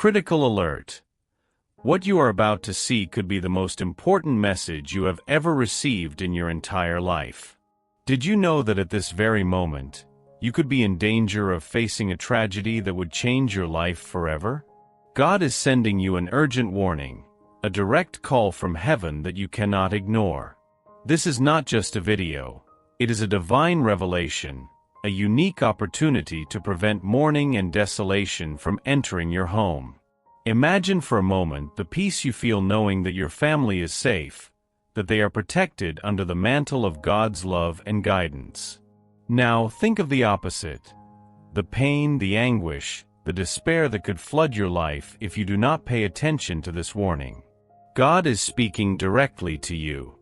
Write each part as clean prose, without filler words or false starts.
Critical alert. What you are about to see could be the most important message you have ever received in your entire life. Did you know that at this very moment, you could be in danger of facing a tragedy that would change your life forever? God is sending you an urgent warning, a direct call from heaven that you cannot ignore. This is not just a video. It is a divine revelation, a unique opportunity to prevent mourning and desolation from entering your home. Imagine for a moment the peace you feel knowing that your family is safe, that they are protected under the mantle of God's love and guidance. Now think of the opposite. The pain, the anguish, the despair that could flood your life if you do not pay attention to this warning. God is speaking directly to you.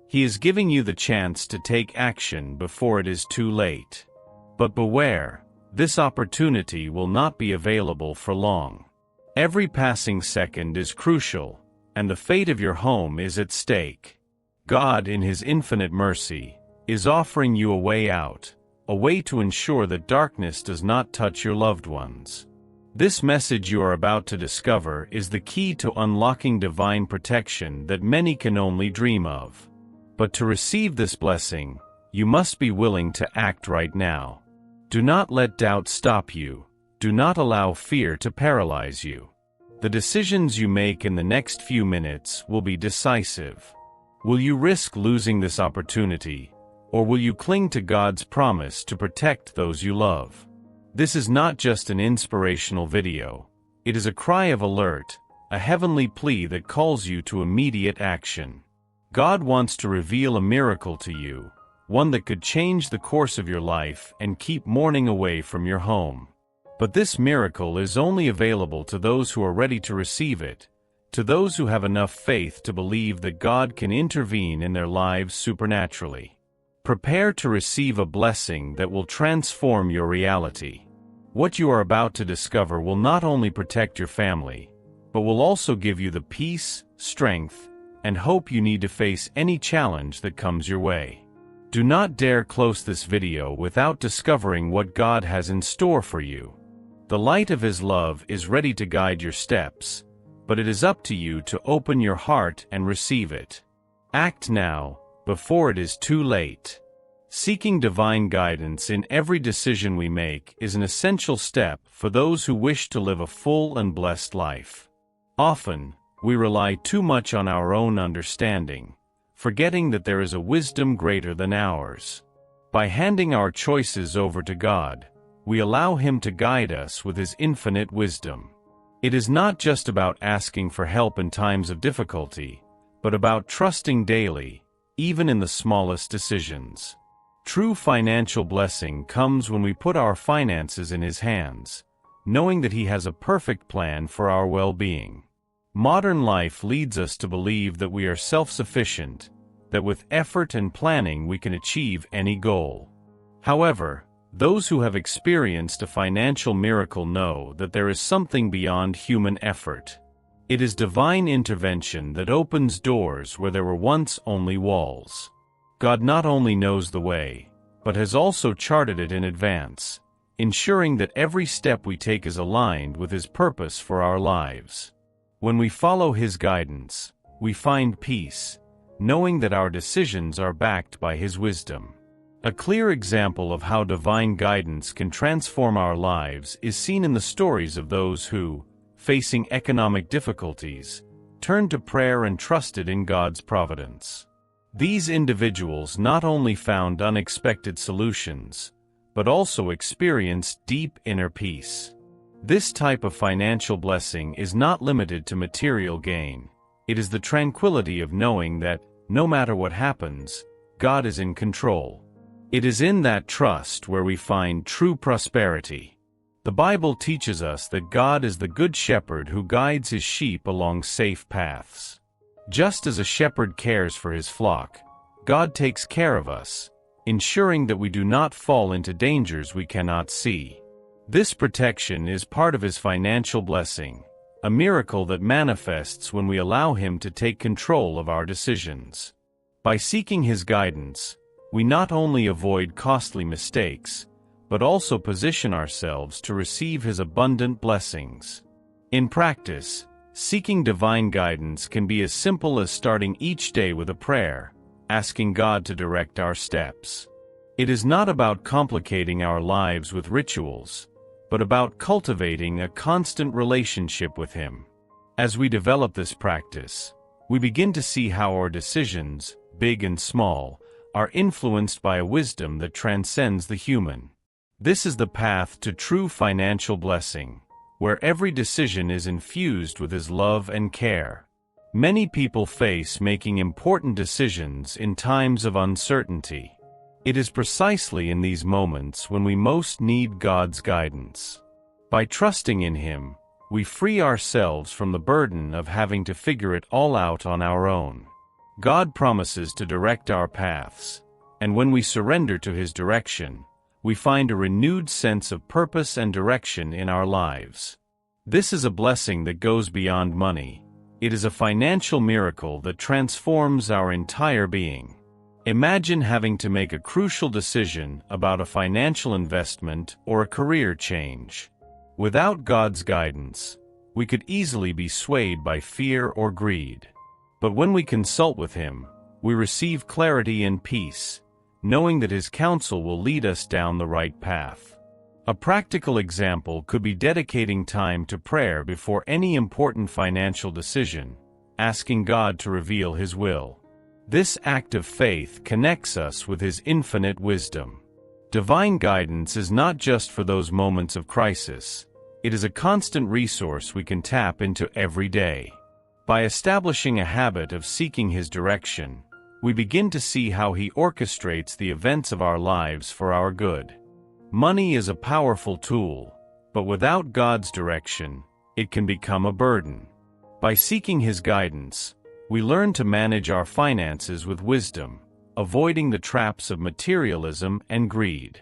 He is giving you the chance to take action before it is too late. But beware, this opportunity will not be available for long. Every passing second is crucial, and the fate of your home is at stake. God, in His infinite mercy, is offering you a way out, a way to ensure that darkness does not touch your loved ones. This message you are about to discover is the key to unlocking divine protection that many can only dream of. But to receive this blessing, you must be willing to act right now. Do not let doubt stop you. Do not allow fear to paralyze you. The decisions you make in the next few minutes will be decisive. Will you risk losing this opportunity, or will you cling to God's promise to protect those you love? This is not just an inspirational video. It is a cry of alert, a heavenly plea that calls you to immediate action. God wants to reveal a miracle to you, one that could change the course of your life and keep mourning away from your home. But this miracle is only available to those who are ready to receive it, to those who have enough faith to believe that God can intervene in their lives supernaturally. Prepare to receive a blessing that will transform your reality. What you are about to discover will not only protect your family, but will also give you the peace, strength, and hope you need to face any challenge that comes your way. Do not dare close this video without discovering what God has in store for you. The light of His love is ready to guide your steps, but it is up to you to open your heart and receive it. Act now, before it is too late. Seeking divine guidance in every decision we make is an essential step for those who wish to live a full and blessed life. Often, we rely too much on our own understanding, forgetting that there is a wisdom greater than ours. By handing our choices over to God, we allow Him to guide us with His infinite wisdom. It is not just about asking for help in times of difficulty, but about trusting daily, even in the smallest decisions. True financial blessing comes when we put our finances in His hands, knowing that He has a perfect plan for our well-being. Modern life leads us to believe that we are self-sufficient, that with effort and planning we can achieve any goal. However, those who have experienced a financial miracle know that there is something beyond human effort. It is divine intervention that opens doors where there were once only walls. God not only knows the way, but has also charted it in advance, ensuring that every step we take is aligned with His purpose for our lives. When we follow His guidance, we find peace, knowing that our decisions are backed by His wisdom. A clear example of how divine guidance can transform our lives is seen in the stories of those who, facing economic difficulties, turned to prayer and trusted in God's providence. These individuals not only found unexpected solutions, but also experienced deep inner peace. This type of financial blessing is not limited to material gain. It is the tranquility of knowing that, no matter what happens, God is in control. It is in that trust where we find true prosperity. The Bible teaches us that God is the good shepherd who guides His sheep along safe paths. Just as a shepherd cares for his flock, God takes care of us, ensuring that we do not fall into dangers we cannot see. This protection is part of His financial blessing, a miracle that manifests when we allow Him to take control of our decisions. By seeking His guidance, we not only avoid costly mistakes, but also position ourselves to receive His abundant blessings. In practice, seeking divine guidance can be as simple as starting each day with a prayer, asking God to direct our steps. It is not about complicating our lives with rituals, but about cultivating a constant relationship with Him. As we develop this practice, we begin to see how our decisions, big and small, are influenced by a wisdom that transcends the human. This is the path to true financial blessing, where every decision is infused with His love and care. Many people face making important decisions in times of uncertainty. It is precisely in these moments when we most need God's guidance. By trusting in Him, we free ourselves from the burden of having to figure it all out on our own. God promises to direct our paths, and when we surrender to His direction, we find a renewed sense of purpose and direction in our lives. This is a blessing that goes beyond money. It is a financial miracle that transforms our entire being. Imagine having to make a crucial decision about a financial investment or a career change. Without God's guidance, we could easily be swayed by fear or greed. But when we consult with Him, we receive clarity and peace, knowing that His counsel will lead us down the right path. A practical example could be dedicating time to prayer before any important financial decision, asking God to reveal His will. This act of faith connects us with His infinite wisdom. Divine guidance is not just for those moments of crisis. It is a constant resource we can tap into every day. By establishing a habit of seeking His direction, we begin to see how He orchestrates the events of our lives for our good. Money is a powerful tool, but without God's direction, it can become a burden. By seeking His guidance, we learn to manage our finances with wisdom, avoiding the traps of materialism and greed.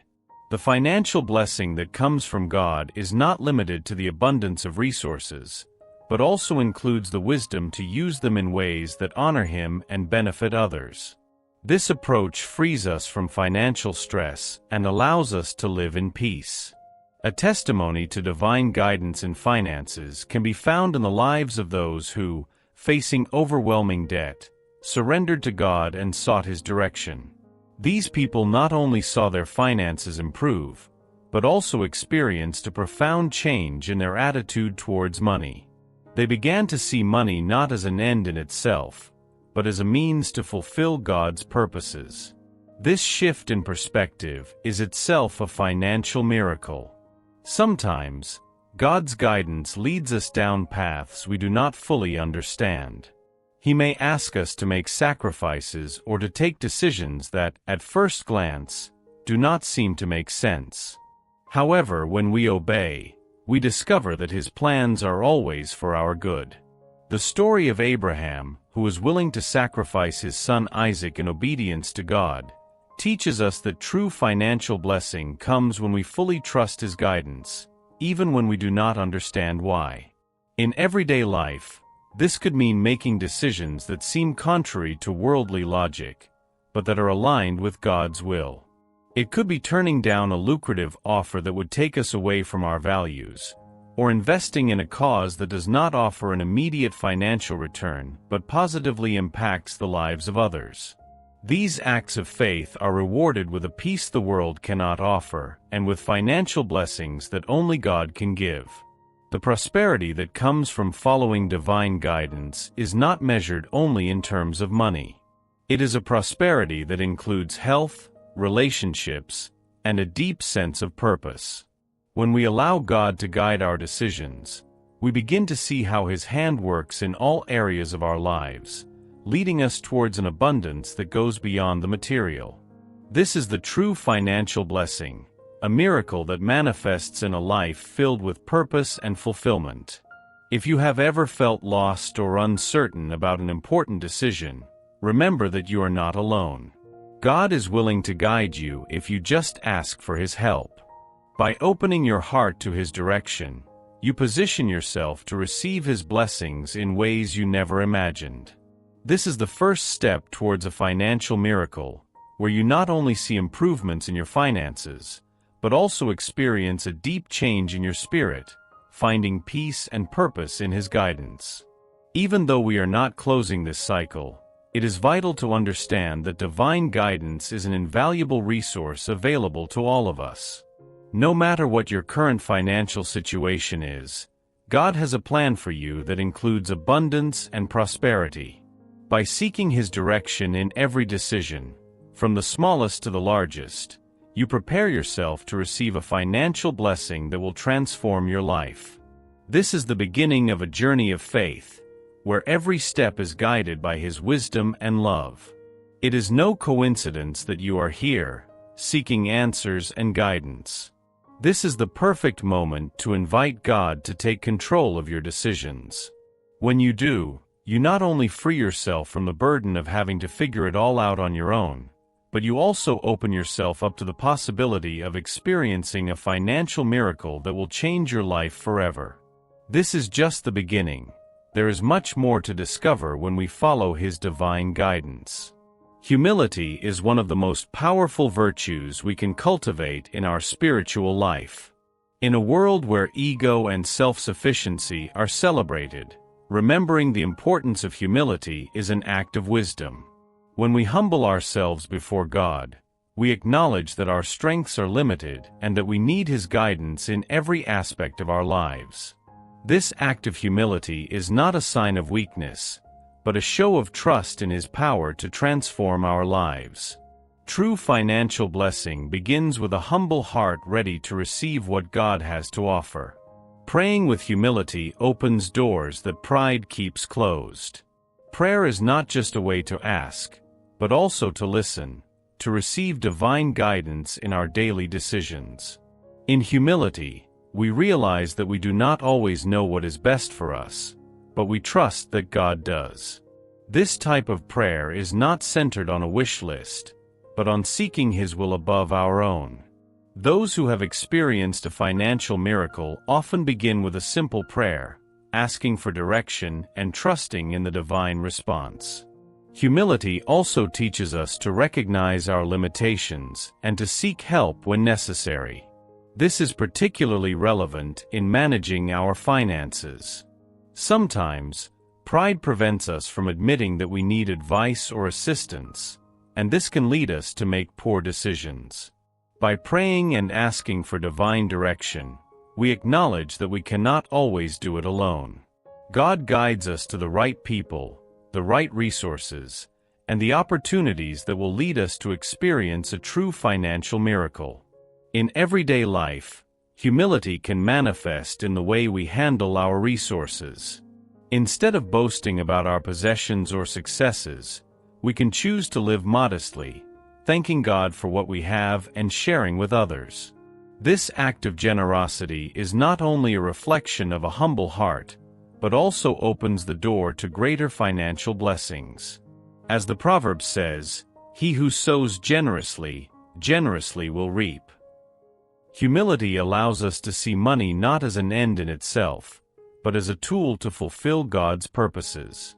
The financial blessing that comes from God is not limited to the abundance of resources, but also includes the wisdom to use them in ways that honor Him and benefit others. This approach frees us from financial stress and allows us to live in peace. A testimony to divine guidance in finances can be found in the lives of those who, facing overwhelming debt, surrendered to God and sought His direction. These people not only saw their finances improve, but also experienced a profound change in their attitude towards money. They began to see money not as an end in itself, but as a means to fulfill God's purposes. This shift in perspective is itself a financial miracle. Sometimes, God's guidance leads us down paths we do not fully understand. He may ask us to make sacrifices or to take decisions that, at first glance, do not seem to make sense. However, when we obey, we discover that His plans are always for our good. The story of Abraham, who was willing to sacrifice his son Isaac in obedience to God, teaches us that true financial blessing comes when we fully trust His guidance, even when we do not understand why. In everyday life, this could mean making decisions that seem contrary to worldly logic, but that are aligned with God's will. It could be turning down a lucrative offer that would take us away from our values, or investing in a cause that does not offer an immediate financial return but positively impacts the lives of others. These acts of faith are rewarded with a peace the world cannot offer, and with financial blessings that only God can give. The prosperity that comes from following divine guidance is not measured only in terms of money. It is a prosperity that includes health, relationships, and a deep sense of purpose. When we allow God to guide our decisions, we begin to see how His hand works in all areas of our lives, leading us towards an abundance that goes beyond the material. This is the true financial blessing, a miracle that manifests in a life filled with purpose and fulfillment. If you have ever felt lost or uncertain about an important decision, remember that you are not alone. God is willing to guide you if you just ask for His help. By opening your heart to His direction, you position yourself to receive His blessings in ways you never imagined. This is the first step towards a financial miracle, where you not only see improvements in your finances, but also experience a deep change in your spirit, finding peace and purpose in His guidance. Even though we are not closing this cycle, it is vital to understand that divine guidance is an invaluable resource available to all of us. No matter what your current financial situation is, God has a plan for you that includes abundance and prosperity. By seeking His direction in every decision, from the smallest to the largest, you prepare yourself to receive a financial blessing that will transform your life. This is the beginning of a journey of faith, where every step is guided by His wisdom and love. It is no coincidence that you are here, seeking answers and guidance. This is the perfect moment to invite God to take control of your decisions. When you do, you not only free yourself from the burden of having to figure it all out on your own, but you also open yourself up to the possibility of experiencing a financial miracle that will change your life forever. This is just the beginning. There is much more to discover when we follow His divine guidance. Humility is one of the most powerful virtues we can cultivate in our spiritual life. In a world where ego and self-sufficiency are celebrated, remembering the importance of humility is an act of wisdom. When we humble ourselves before God, we acknowledge that our strengths are limited and that we need His guidance in every aspect of our lives. This act of humility is not a sign of weakness, but a show of trust in His power to transform our lives. True financial blessing begins with a humble heart ready to receive what God has to offer. Praying with humility opens doors that pride keeps closed. Prayer is not just a way to ask, but also to listen, to receive divine guidance in our daily decisions. In humility, we realize that we do not always know what is best for us, but we trust that God does. This type of prayer is not centered on a wish list, but on seeking His will above our own. Those who have experienced a financial miracle often begin with a simple prayer, asking for direction and trusting in the divine response. Humility also teaches us to recognize our limitations and to seek help when necessary. This is particularly relevant in managing our finances. Sometimes, pride prevents us from admitting that we need advice or assistance, and this can lead us to make poor decisions. By praying and asking for divine direction, we acknowledge that we cannot always do it alone. God guides us to the right people, the right resources, and the opportunities that will lead us to experience a true financial miracle. In everyday life, humility can manifest in the way we handle our resources. Instead of boasting about our possessions or successes, we can choose to live modestly, thanking God for what we have and sharing with others. This act of generosity is not only a reflection of a humble heart, but also opens the door to greater financial blessings. As the proverb says, "He who sows generously, generously will reap." Humility allows us to see money not as an end in itself, but as a tool to fulfill God's purposes.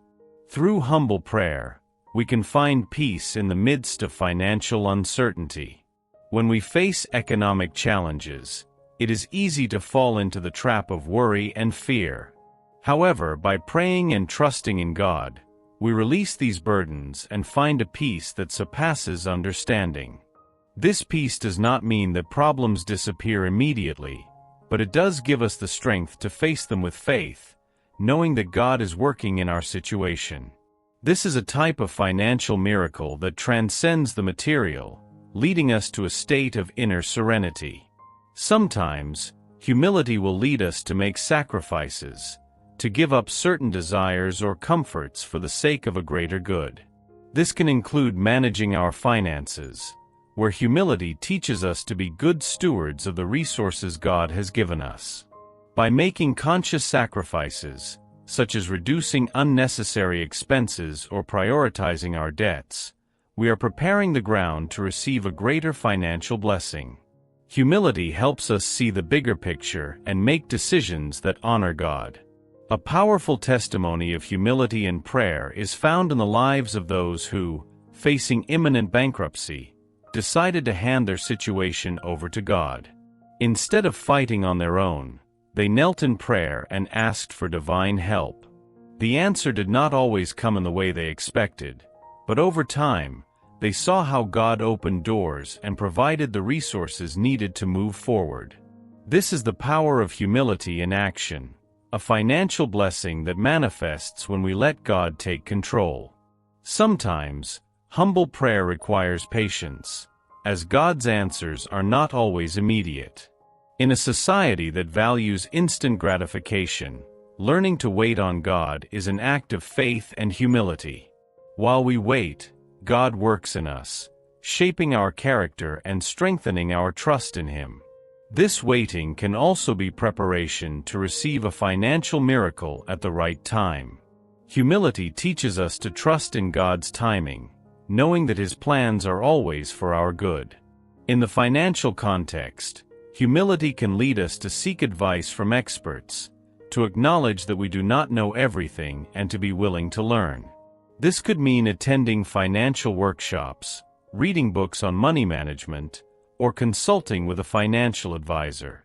Through humble prayer, we can find peace in the midst of financial uncertainty. When we face economic challenges, it is easy to fall into the trap of worry and fear. However, by praying and trusting in God, we release these burdens and find a peace that surpasses understanding. This peace does not mean that problems disappear immediately, but it does give us the strength to face them with faith, knowing that God is working in our situation. This is a type of financial miracle that transcends the material, leading us to a state of inner serenity. Sometimes, humility will lead us to make sacrifices, to give up certain desires or comforts for the sake of a greater good. This can include managing our finances, where humility teaches us to be good stewards of the resources God has given us. By making conscious sacrifices, such as reducing unnecessary expenses or prioritizing our debts, we are preparing the ground to receive a greater financial blessing. Humility helps us see the bigger picture and make decisions that honor God. A powerful testimony of humility and prayer is found in the lives of those who, facing imminent bankruptcy, decided to hand their situation over to God. Instead of fighting on their own, They knelt in prayer and asked for divine help. The answer did not always come in the way they expected, but over time, they saw how God opened doors and provided the resources needed to move forward. This is the power of humility in action, a financial blessing that manifests when we let God take control. Sometimes, humble prayer requires patience, as God's answers are not always immediate. In a society that values instant gratification, learning to wait on God is an act of faith and humility. While we wait, God works in us, shaping our character and strengthening our trust in Him. This waiting can also be preparation to receive a financial miracle at the right time. Humility teaches us to trust in God's timing, knowing that His plans are always for our good. In the financial context, humility can lead us to seek advice from experts, to acknowledge that we do not know everything and to be willing to learn. This could mean attending financial workshops, reading books on money management, or consulting with a financial advisor.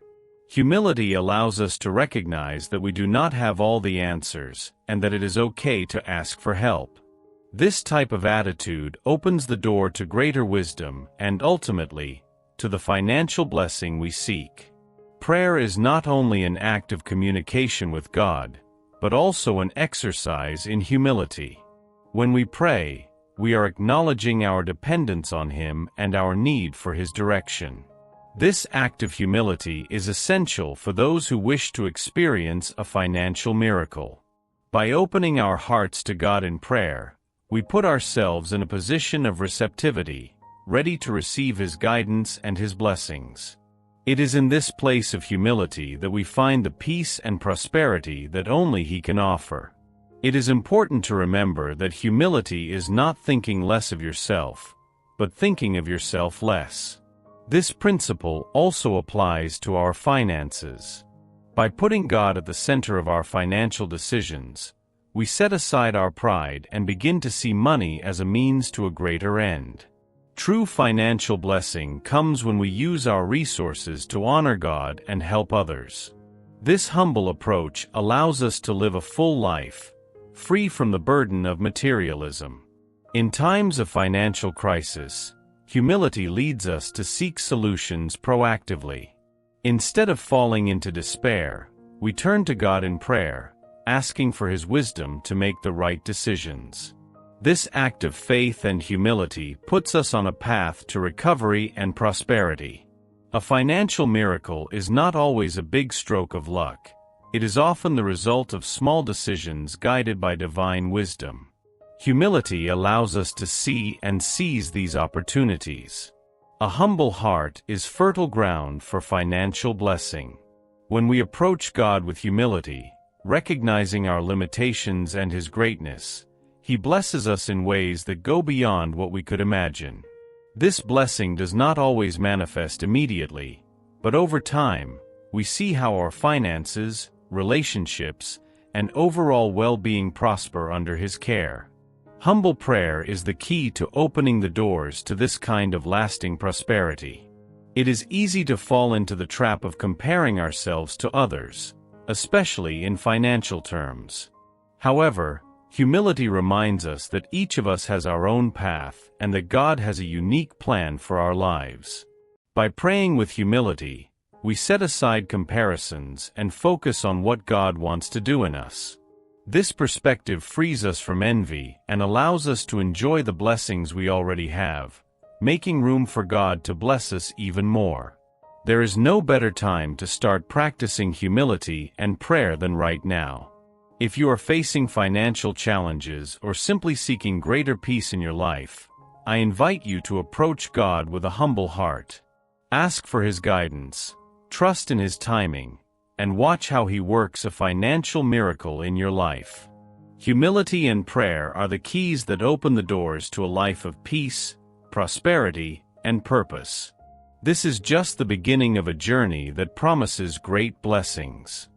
Humility allows us to recognize that we do not have all the answers and that it is okay to ask for help. This type of attitude opens the door to greater wisdom and ultimately, to the financial blessing we seek. Prayer is not only an act of communication with God, but also an exercise in humility. When we pray, we are acknowledging our dependence on Him and our need for His direction. This act of humility is essential for those who wish to experience a financial miracle. By opening our hearts to God in prayer, we put ourselves in a position of receptivity, ready to receive His guidance and His blessings. It is in this place of humility that we find the peace and prosperity that only He can offer. It is important to remember that humility is not thinking less of yourself, but thinking of yourself less. This principle also applies to our finances. By putting God at the center of our financial decisions, we set aside our pride and begin to see money as a means to a greater end. True financial blessing comes when we use our resources to honor God and help others. This humble approach allows us to live a full life, free from the burden of materialism. In times of financial crisis, humility leads us to seek solutions proactively. Instead of falling into despair, we turn to God in prayer, asking for His wisdom to make the right decisions. This act of faith and humility puts us on a path to recovery and prosperity. A financial miracle is not always a big stroke of luck. It is often the result of small decisions guided by divine wisdom. Humility allows us to see and seize these opportunities. A humble heart is fertile ground for financial blessing. When we approach God with humility, recognizing our limitations and His greatness, He blesses us in ways that go beyond what we could imagine. This blessing does not always manifest immediately, but over time, we see how our finances, relationships, and overall well-being prosper under His care. Humble prayer is the key to opening the doors to this kind of lasting prosperity. It is easy to fall into the trap of comparing ourselves to others, especially in financial terms. However, humility reminds us that each of us has our own path and that God has a unique plan for our lives. By praying with humility, we set aside comparisons and focus on what God wants to do in us. This perspective frees us from envy and allows us to enjoy the blessings we already have, making room for God to bless us even more. There is no better time to start practicing humility and prayer than right now. If you are facing financial challenges or simply seeking greater peace in your life, I invite you to approach God with a humble heart. Ask for His guidance, trust in His timing, and watch how He works a financial miracle in your life. Humility and prayer are the keys that open the doors to a life of peace, prosperity, and purpose. This is just the beginning of a journey that promises great blessings.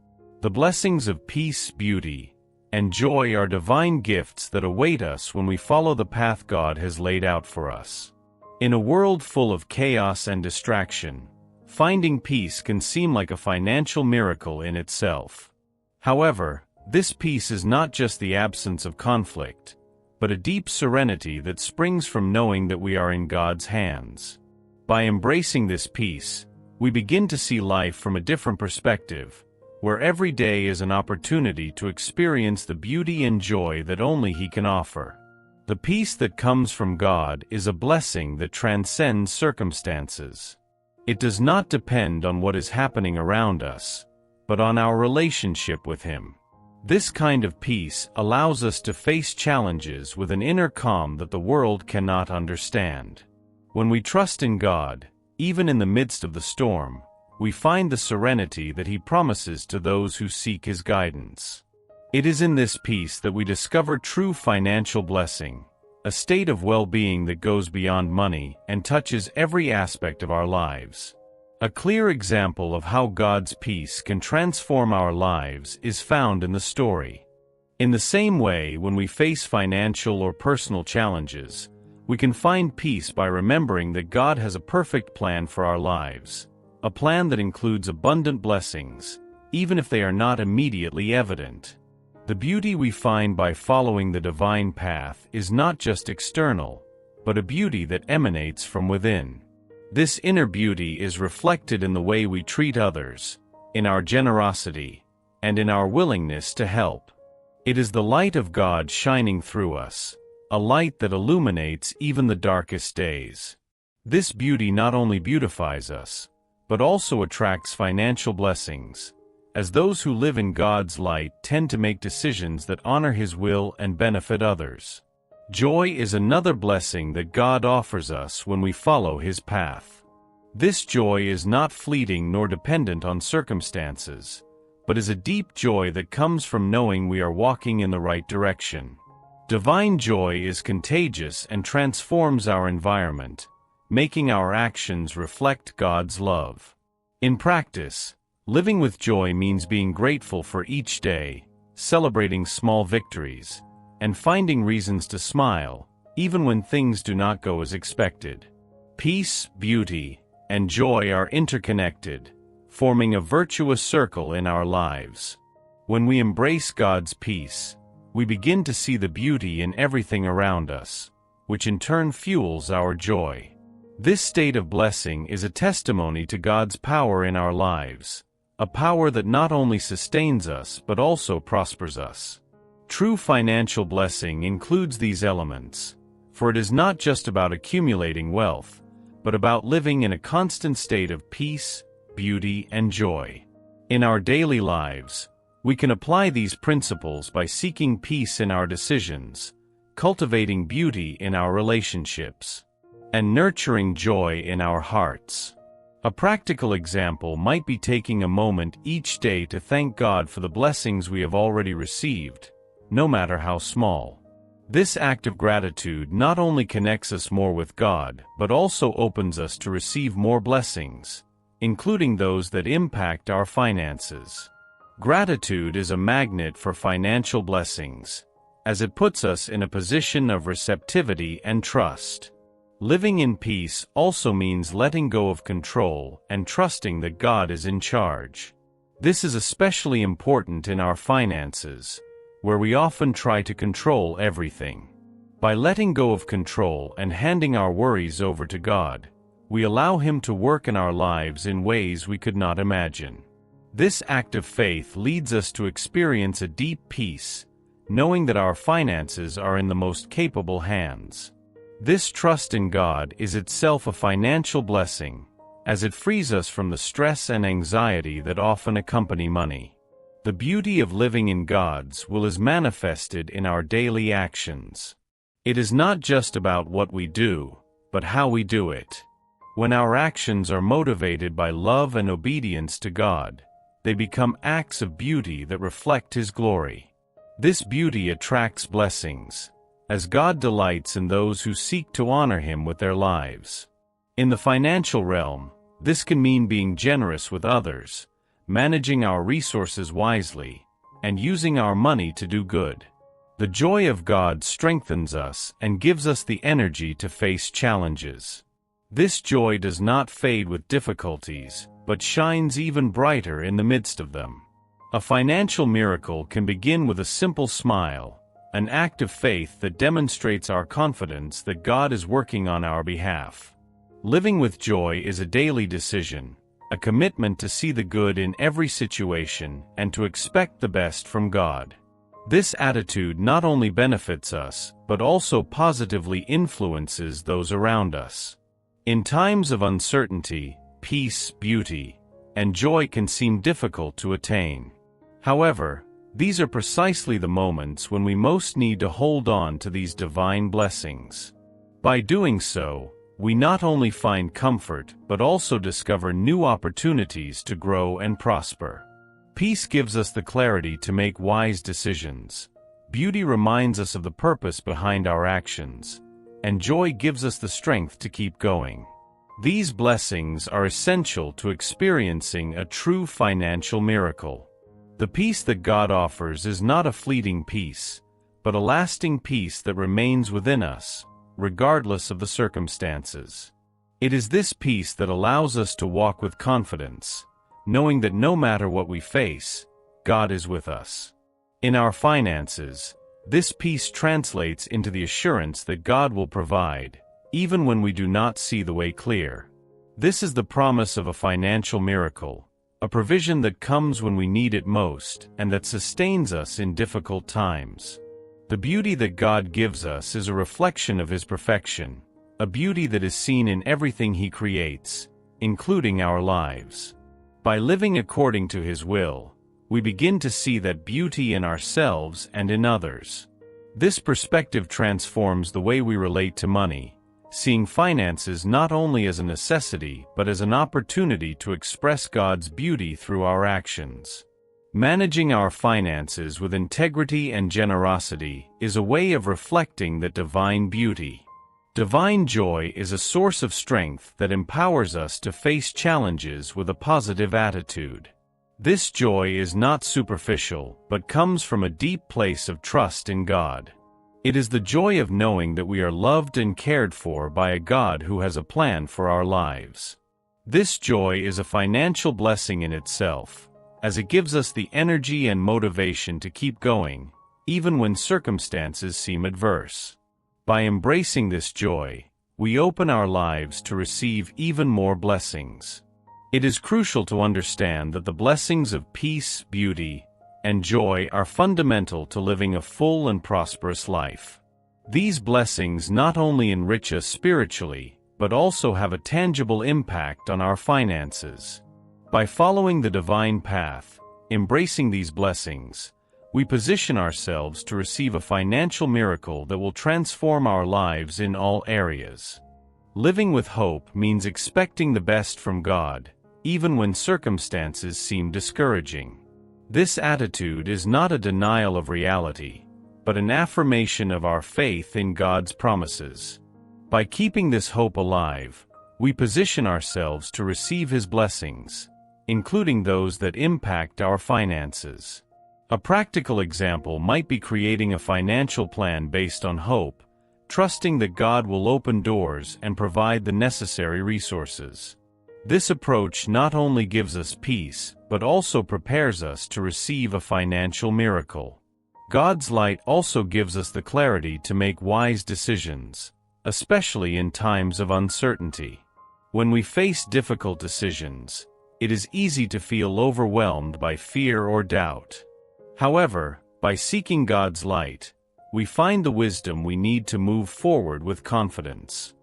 The blessings of peace, beauty, and joy are divine gifts that await us when we follow the path God has laid out for us. In a world full of chaos and distraction, finding peace can seem like a financial miracle in itself. However, this peace is not just the absence of conflict, but a deep serenity that springs from knowing that we are in God's hands. By embracing this peace, we begin to see life from a different perspective, where every day is an opportunity to experience the beauty and joy that only He can offer. The peace that comes from God is a blessing that transcends circumstances. It does not depend on what is happening around us, but on our relationship with Him. This kind of peace allows us to face challenges with an inner calm that the world cannot understand. When we trust in God, even in the midst of the storm, we find the serenity that He promises to those who seek His guidance. It is in this peace that we discover true financial blessing, a state of well-being that goes beyond money and touches every aspect of our lives. A clear example of how God's peace can transform our lives is found in the story. In the same way, when we face financial or personal challenges, we can find peace by remembering that God has a perfect plan for our lives, a plan that includes abundant blessings, even if they are not immediately evident. The beauty we find by following the divine path is not just external, but a beauty that emanates from within. This inner beauty is reflected in the way we treat others, in our generosity, and in our willingness to help. It is the light of God shining through us, a light that illuminates even the darkest days. This beauty not only beautifies us, but also attracts financial blessings, as those who live in God's light tend to make decisions that honor His will and benefit others. Joy is another blessing that God offers us when we follow His path. This joy is not fleeting nor dependent on circumstances, but is a deep joy that comes from knowing we are walking in the right direction. Divine joy is contagious and transforms our environment, making our actions reflect God's love. In practice, living with joy means being grateful for each day, celebrating small victories, and finding reasons to smile, even when things do not go as expected. Peace, beauty, and joy are interconnected, forming a virtuous circle in our lives. When we embrace God's peace, we begin to see the beauty in everything around us, which in turn fuels our joy. This state of blessing is a testimony to God's power in our lives, a power that not only sustains us but also prospers us. True financial blessing includes these elements, for it is not just about accumulating wealth, but about living in a constant state of peace, beauty, and joy. In our daily lives, we can apply these principles by seeking peace in our decisions, cultivating beauty in our relationships, and nurturing joy in our hearts. A practical example might be taking a moment each day to thank God for the blessings we have already received, no matter how small. This act of gratitude not only connects us more with God, but also opens us to receive more blessings, including those that impact our finances. Gratitude is a magnet for financial blessings, as it puts us in a position of receptivity and trust. Living in peace also means letting go of control and trusting that God is in charge. This is especially important in our finances, where we often try to control everything. By letting go of control and handing our worries over to God, we allow Him to work in our lives in ways we could not imagine. This act of faith leads us to experience a deep peace, knowing that our finances are in the most capable hands. This trust in God is itself a financial blessing, as it frees us from the stress and anxiety that often accompany money. The beauty of living in God's will is manifested in our daily actions. It is not just about what we do, but how we do it. When our actions are motivated by love and obedience to God, they become acts of beauty that reflect His glory. This beauty attracts blessings, as God delights in those who seek to honor Him with their lives. In the financial realm, this can mean being generous with others, managing our resources wisely, and using our money to do good. The joy of God strengthens us and gives us the energy to face challenges. This joy does not fade with difficulties, but shines even brighter in the midst of them. A financial miracle can begin with a simple smile, an act of faith that demonstrates our confidence that God is working on our behalf. Living with joy is a daily decision, a commitment to see the good in every situation and to expect the best from God. This attitude not only benefits us, but also positively influences those around us. In times of uncertainty, peace, beauty, and joy can seem difficult to attain. However, these are precisely the moments when we most need to hold on to these divine blessings. By doing so, we not only find comfort but also discover new opportunities to grow and prosper. Peace gives us the clarity to make wise decisions. Beauty reminds us of the purpose behind our actions, and joy gives us the strength to keep going. These blessings are essential to experiencing a true financial miracle. The peace that God offers is not a fleeting peace, but a lasting peace that remains within us, regardless of the circumstances. It is this peace that allows us to walk with confidence, knowing that no matter what we face, God is with us. In our finances, this peace translates into the assurance that God will provide, even when we do not see the way clear. This is the promise of a financial miracle, a provision that comes when we need it most and that sustains us in difficult times. The beauty that God gives us is a reflection of His perfection, a beauty that is seen in everything He creates, including our lives. By living according to His will, we begin to see that beauty in ourselves and in others. This perspective transforms the way we relate to money, seeing finances not only as a necessity but as an opportunity to express God's beauty through our actions. Managing our finances with integrity and generosity is a way of reflecting that divine beauty. Divine joy is a source of strength that empowers us to face challenges with a positive attitude. This joy is not superficial, but comes from a deep place of trust in God. It is the joy of knowing that we are loved and cared for by a God who has a plan for our lives. This joy is a financial blessing in itself, as it gives us the energy and motivation to keep going, even when circumstances seem adverse. By embracing this joy, we open our lives to receive even more blessings. It is crucial to understand that the blessings of peace, beauty, and joy are fundamental to living a full and prosperous life. These blessings not only enrich us spiritually, but also have a tangible impact on our finances. By following the divine path, embracing these blessings, we position ourselves to receive a financial miracle that will transform our lives in all areas. Living with hope means expecting the best from God, even when circumstances seem discouraging. This attitude is not a denial of reality, but an affirmation of our faith in God's promises. By keeping this hope alive, we position ourselves to receive His blessings, including those that impact our finances. A practical example might be creating a financial plan based on hope, trusting that God will open doors and provide the necessary resources. This approach not only gives us peace, but also prepares us to receive a financial miracle. God's light also gives us the clarity to make wise decisions, especially in times of uncertainty. When we face difficult decisions, it is easy to feel overwhelmed by fear or doubt. However, by seeking God's light, we find the wisdom we need to move forward with confidence.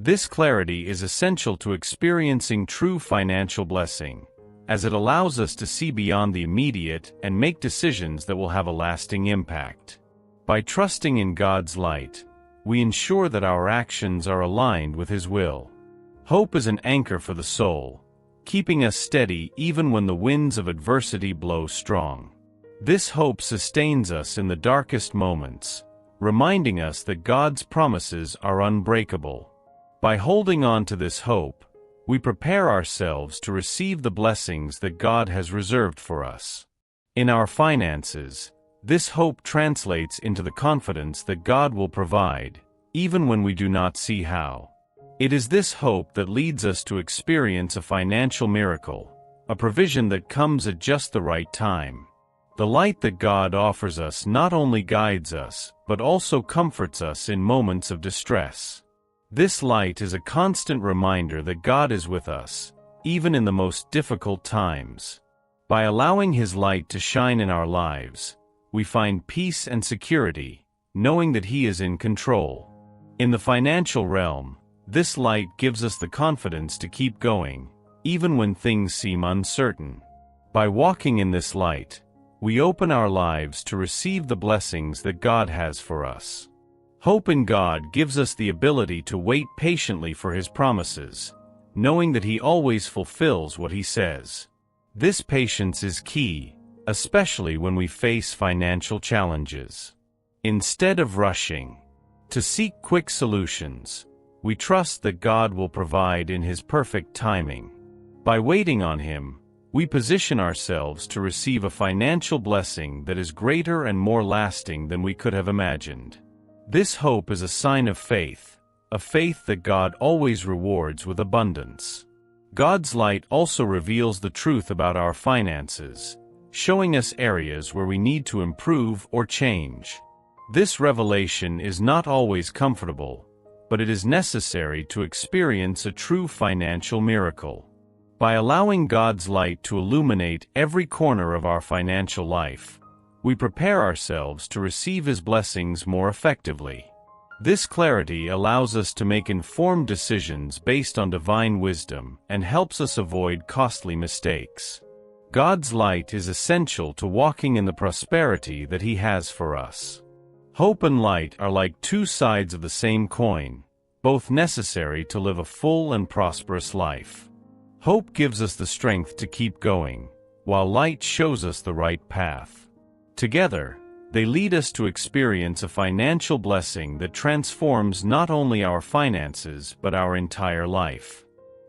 This clarity is essential to experiencing true financial blessing, as it allows us to see beyond the immediate and make decisions that will have a lasting impact. By trusting in God's light, we ensure that our actions are aligned with His will. Hope is an anchor for the soul, keeping us steady even when the winds of adversity blow strong. This hope sustains us in the darkest moments, reminding us that God's promises are unbreakable. By holding on to this hope, we prepare ourselves to receive the blessings that God has reserved for us. In our finances, this hope translates into the confidence that God will provide, even when we do not see how. It is this hope that leads us to experience a financial miracle, a provision that comes at just the right time. The light that God offers us not only guides us, but also comforts us in moments of distress. This light is a constant reminder that God is with us, even in the most difficult times. By allowing His light to shine in our lives, we find peace and security, knowing that He is in control. In the financial realm, this light gives us the confidence to keep going, even when things seem uncertain. By walking in this light, we open our lives to receive the blessings that God has for us. Hope in God gives us the ability to wait patiently for His promises, knowing that He always fulfills what He says. This patience is key, especially when we face financial challenges. Instead of rushing to seek quick solutions, we trust that God will provide in His perfect timing. By waiting on Him, we position ourselves to receive a financial blessing that is greater and more lasting than we could have imagined. This hope is a sign of faith, a faith that God always rewards with abundance. God's light also reveals the truth about our finances, showing us areas where we need to improve or change. This revelation is not always comfortable, but it is necessary to experience a true financial miracle. By allowing God's light to illuminate every corner of our financial life, we prepare ourselves to receive His blessings more effectively. This clarity allows us to make informed decisions based on divine wisdom and helps us avoid costly mistakes. God's light is essential to walking in the prosperity that He has for us. Hope and light are like two sides of the same coin, both necessary to live a full and prosperous life. Hope gives us the strength to keep going, while light shows us the right path. Together, they lead us to experience a financial blessing that transforms not only our finances but our entire life.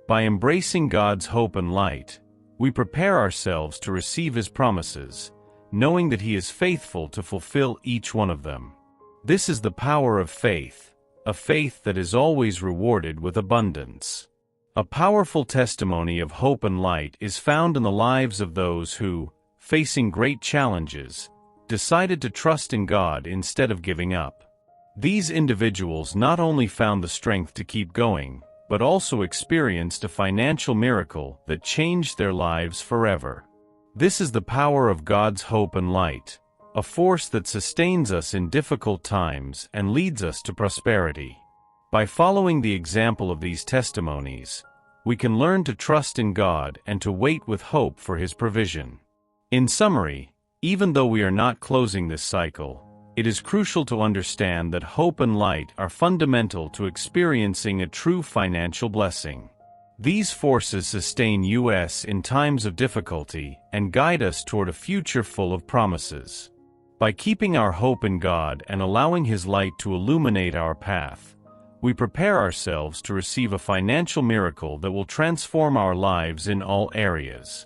By embracing God's hope and light, we prepare ourselves to receive His promises, knowing that He is faithful to fulfill each one of them. This is the power of faith, a faith that is always rewarded with abundance. A powerful testimony of hope and light is found in the lives of those who, facing great challenges, decided to trust in God instead of giving up. These individuals not only found the strength to keep going, but also experienced a financial miracle that changed their lives forever. This is the power of God's hope and light, a force that sustains us in difficult times and leads us to prosperity. By following the example of these testimonies, we can learn to trust in God and to wait with hope for His provision. In summary, even though we are not closing this cycle, it is crucial to understand that hope and light are fundamental to experiencing a true financial blessing. These forces sustain us in times of difficulty and guide us toward a future full of promises. By keeping our hope in God and allowing His light to illuminate our path, we prepare ourselves to receive a financial miracle that will transform our lives in all areas.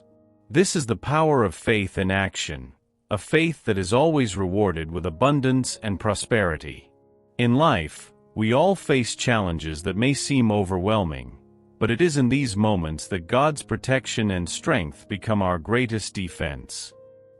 This is the power of faith in action, a faith that is always rewarded with abundance and prosperity. In life, we all face challenges that may seem overwhelming, but it is in these moments that God's protection and strength become our greatest defense.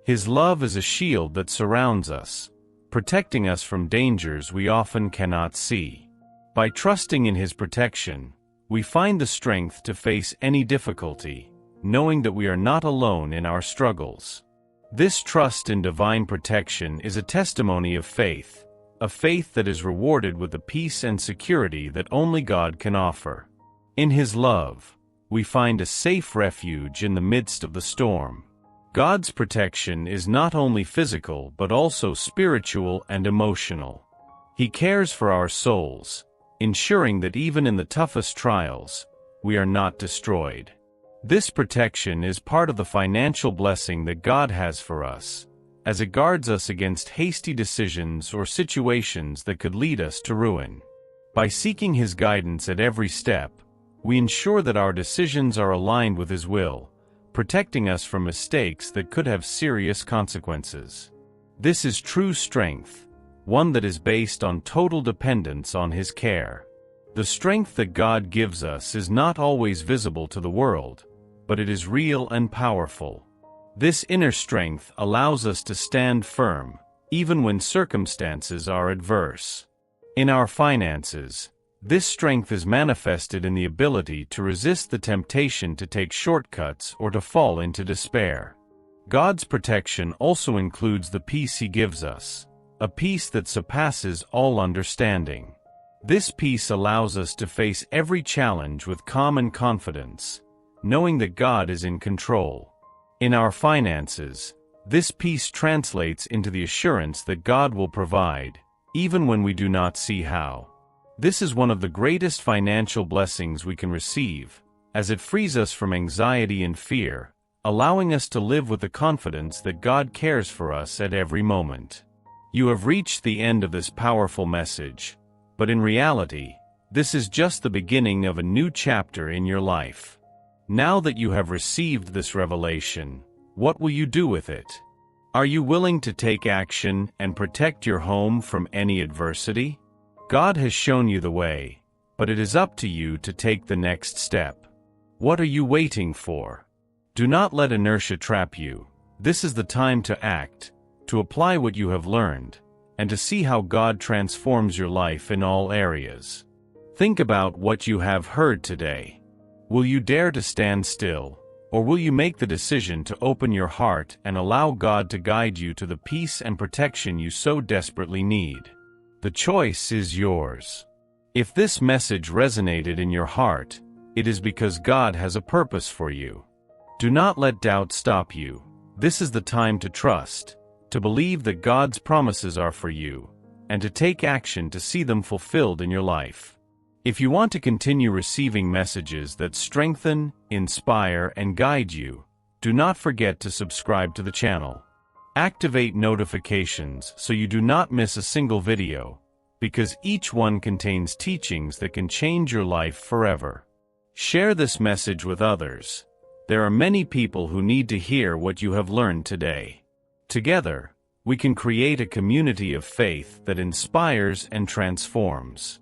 His love is a shield that surrounds us, protecting us from dangers we often cannot see. By trusting in His protection, we find the strength to face any difficulty, knowing that we are not alone in our struggles. This trust in divine protection is a testimony of faith, a faith that is rewarded with the peace and security that only God can offer. In His love, we find a safe refuge in the midst of the storm. God's protection is not only physical but also spiritual and emotional. He cares for our souls, ensuring that even in the toughest trials, we are not destroyed. This protection is part of the financial blessing that God has for us, as it guards us against hasty decisions or situations that could lead us to ruin. By seeking His guidance at every step, we ensure that our decisions are aligned with His will, protecting us from mistakes that could have serious consequences. This is true strength, one that is based on total dependence on His care. The strength that God gives us is not always visible to the world, but it is real and powerful. This inner strength allows us to stand firm, even when circumstances are adverse. In our finances, this strength is manifested in the ability to resist the temptation to take shortcuts or to fall into despair. God's protection also includes the peace He gives us, a peace that surpasses all understanding. This peace allows us to face every challenge with calm and confidence, knowing that God is in control. In our finances, this peace translates into the assurance that God will provide, even when we do not see how. This is one of the greatest financial blessings we can receive, as it frees us from anxiety and fear, allowing us to live with the confidence that God cares for us at every moment. You have reached the end of this powerful message, but in reality, this is just the beginning of a new chapter in your life. Now that you have received this revelation, what will you do with it? Are you willing to take action and protect your home from any adversity? God has shown you the way, but it is up to you to take the next step. What are you waiting for? Do not let inertia trap you. This is the time to act, to apply what you have learned, and to see how God transforms your life in all areas. Think about what you have heard today. Will you dare to stand still, or will you make the decision to open your heart and allow God to guide you to the peace and protection you so desperately need? The choice is yours. If this message resonated in your heart, it is because God has a purpose for you. Do not let doubt stop you. This is the time to trust, to believe that God's promises are for you, and to take action to see them fulfilled in your life. If you want to continue receiving messages that strengthen, inspire, and guide you, do not forget to subscribe to the channel. Activate notifications so you do not miss a single video, because each one contains teachings that can change your life forever. Share this message with others. There are many people who need to hear what you have learned today. Together, we can create a community of faith that inspires and transforms.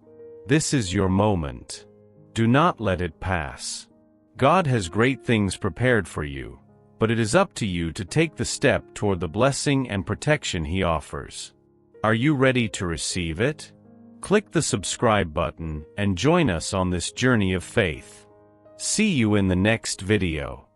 This is your moment. Do not let it pass. God has great things prepared for you, but it is up to you to take the step toward the blessing and protection He offers. Are you ready to receive it? Click the subscribe button and join us on this journey of faith. See you in the next video.